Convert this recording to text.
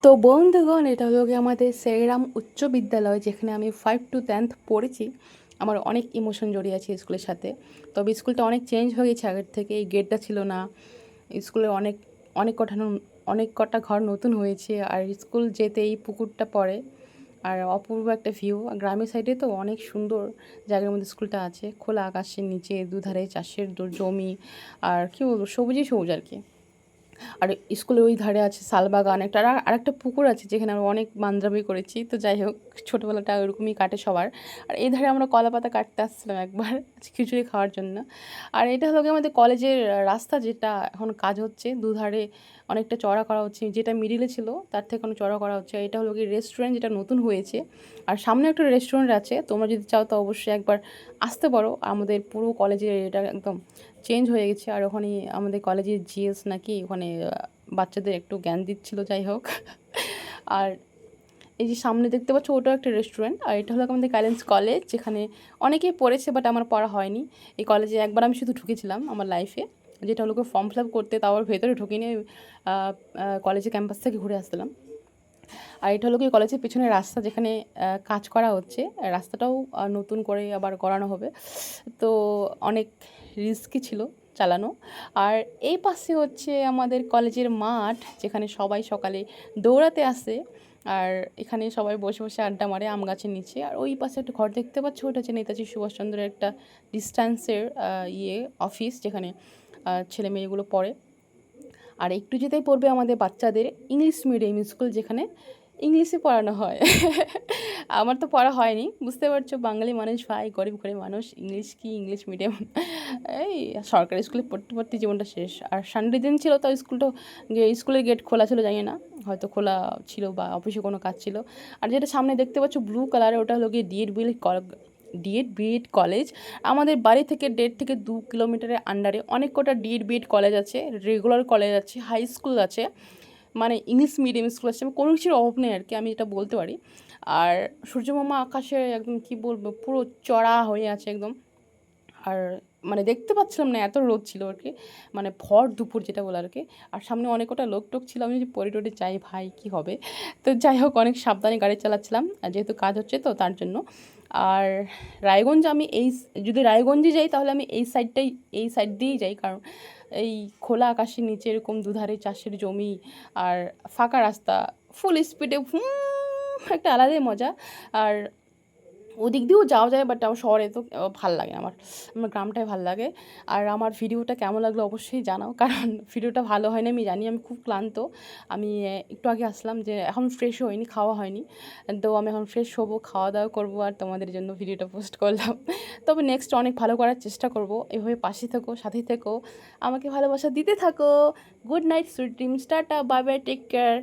তো বন্ধুগণ, এটা হলো গিয়ে আমাদের শ্রীরাম উচ্চ বিদ্যালয়, যেখানে আমি 5 to 10th পড়েছি। আমার অনেক ইমোশন জড়িয়ে আছে স্কুলের সাথে। তবে স্কুলটা অনেক চেঞ্জ হয়ে গেছে আগের থেকে। এই গেটটা ছিল না। স্কুলে অনেক অনেক কটা অনেক কটা ঘর নতুন হয়েছে। আর স্কুল যেতে এই পুকুরটা পড়ে। আর অপূর্ব একটা ভিউ। গ্রামের সাইডে তো অনেক সুন্দর জায়গার মধ্যে স্কুলটা আছে। খোলা আকাশের নিচে দুধারে চাষের জমি। আর কী বলবো, সবুজই সবুজ আর কি। আর স্কুলের ওই ধারে আছে শালবাগান একটা, আর আরেকটা পুকুর আছে যেখানে আমরা অনেক মান্দ্রামি করেছি। তো যাই হোক, ছোটোবেলাটা ওরকমই কাটে সবার। আর এই ধারে আমরা কলা পাতা কাটতে আসছিলাম একবার খিচুড়ি খাওয়ার জন্য। আর এটা হলো গিয়ে আমাদের কলেজের রাস্তা, যেটা এখন কাজ হচ্ছে। দুধারে অনেকটা চড়া করা হচ্ছে, যেটা মিডিলে ছিল তার থেকে অনেক চড়া করা হচ্ছে। এটা হলো গিয়ে রেস্টুরেন্ট, যেটা নতুন হয়েছে। আর সামনে একটা রেস্টুরেন্ট আছে, তোমরা যদি চাও তো অবশ্যই একবার আসতে পারো। আমাদের পুরো কলেজের এটা একদম চেঞ্জ হয়ে গেছে। আর ওখানে আমাদের কলেজের জিএস নাকি ওখানে বাচ্চাদের একটু জ্ঞান দিচ্ছিল, যাই হোক। আর এই যে সামনে দেখতে পাচ্ছ, ওটাও একটা রেস্টুরেন্ট। আর এটা হলো আমাদের গাইলেন্স কলেজ, যেখানে অনেকেই পড়েছে, বাট আমার পড়া হয়নি। এই কলেজে একবার আমি শুধু ঢুকেছিলাম আমার লাইফে, যেটা হলো ফর্ম ফিল আপ করতে। তাও ভেতরে ঢুকিনি, কলেজে ক্যাম্পাস থেকে ঘুরে আসছিলাম। আর এটা হলো কি কলেজের পিছনে রাস্তা, যেখানে কাজ করা হচ্ছে। রাস্তাটাও নতুন করে আবার করানো হবে। তো অনেক রিস্কি ছিল চালানো। আর এই পাশে হচ্ছে আমাদের কলেজের মাঠ, যেখানে সবাই সকালে দৌড়াতে আসে। আর এখানে সবাই বসে বসে আড্ডা মারে আম গাছের নিচে। আর ওই পাশে একটা ঘর দেখতে পাচ্ছ, ওটা হচ্ছে নেতাজি সুভাষচন্দ্রের একটা ডিস্ট্যান্সের অফিস, যেখানে ছেলে মেয়েগুলো পড়ে। আর একটু যেতেই পড়বে আমাদের বাচ্চাদের ইংলিশ মিডিয়াম স্কুল, যেখানে ইংলিশে পড়ানো হয়। আমার তো পড়া হয়নি, বুঝতে পারছো, বাঙালি মানুষ ভাই, গরিব গরিব মানুষ, ইংলিশ কি ইংলিশ মিডিয়াম। এই সরকারি স্কুলে পড়তে পড়তে জীবনটা শেষ। আর সানডে দিন ছিল, তাও স্কুলের গেট খোলা ছিল, জানি না, হয়তো খোলা ছিল বা অফিসে কোনো কাজ ছিল। আর যেটা সামনে দেখতে পাচ্ছ ব্লু কালারে, ওটা হলো গিয়ে ডিএড কলেজ। আমাদের বাড়ি থেকে 1.5 থেকে 2 কিলোমিটারের আন্ডারে অনেক কটা ডিএড কলেজ আছে, রেগুলার কলেজ আছে, হাই স্কুল আছে, মানে ইংলিশ মিডিয়াম স্কুল আছে। কোনো কিছুর অভাব নেই আর কি, আমি এটা বলতে পারি। আর সূর্যমামা আকাশে একদম কী বলবো, পুরো চড়া হয়ে আছে একদম। আর মানে দেখতে পাচ্ছিলাম না, এত রোদ ছিল আর কি, মানে ভর দুপুর যেটা বলে আর কি। আর সামনে অনেক কটা লোক টোক ছিল, আমি যদি পরে টোরে যাই ভাই কী হবে। তো যাই হোক, অনেক সাবধানে গাড়ি চালাচ্ছিলাম, আর যেহেতু কাজ হচ্ছে তো তার জন্য। আর রায়গঞ্জ, আমি যদি রায়গঞ্জে যাই তাহলে আমি এই সাইড দিয়েই যাই, কারণ এই খোলা আকাশের নিচে এরকম দুধারে চাষের জমি আর ফাঁকা রাস্তা, ফুল স্পিডে একটা আলাদাই মজা। আর ওদিক দিয়েও যাওয়া যায়, বাট আমার শহরে তো ভাল লাগে না, আমার গ্রামটাই ভাল লাগে। আর আমার ভিডিওটা কেমন লাগলো অবশ্যই জানাও, কারণ ভিডিওটা ভালো হয় না আমি জানি, আমি খুব ক্লান্ত। আমি একটু আগে আসলাম, যে এখন ফ্রেশও হয়নি, খাওয়া হয়নি। তো আমি এখন ফ্রেশ হবো, খাওয়া দাওয়া করবো, আর তোমাদের জন্য ভিডিওটা পোস্ট করলাম। তবে নেক্সট অনেক ভালো করার চেষ্টা করব। এভাবে পাশে থেকো, সাথে থেকো, আমাকে ভালোবাসা দিতে থাকো। Good night, sweet dreams, tata, bye bye, take care.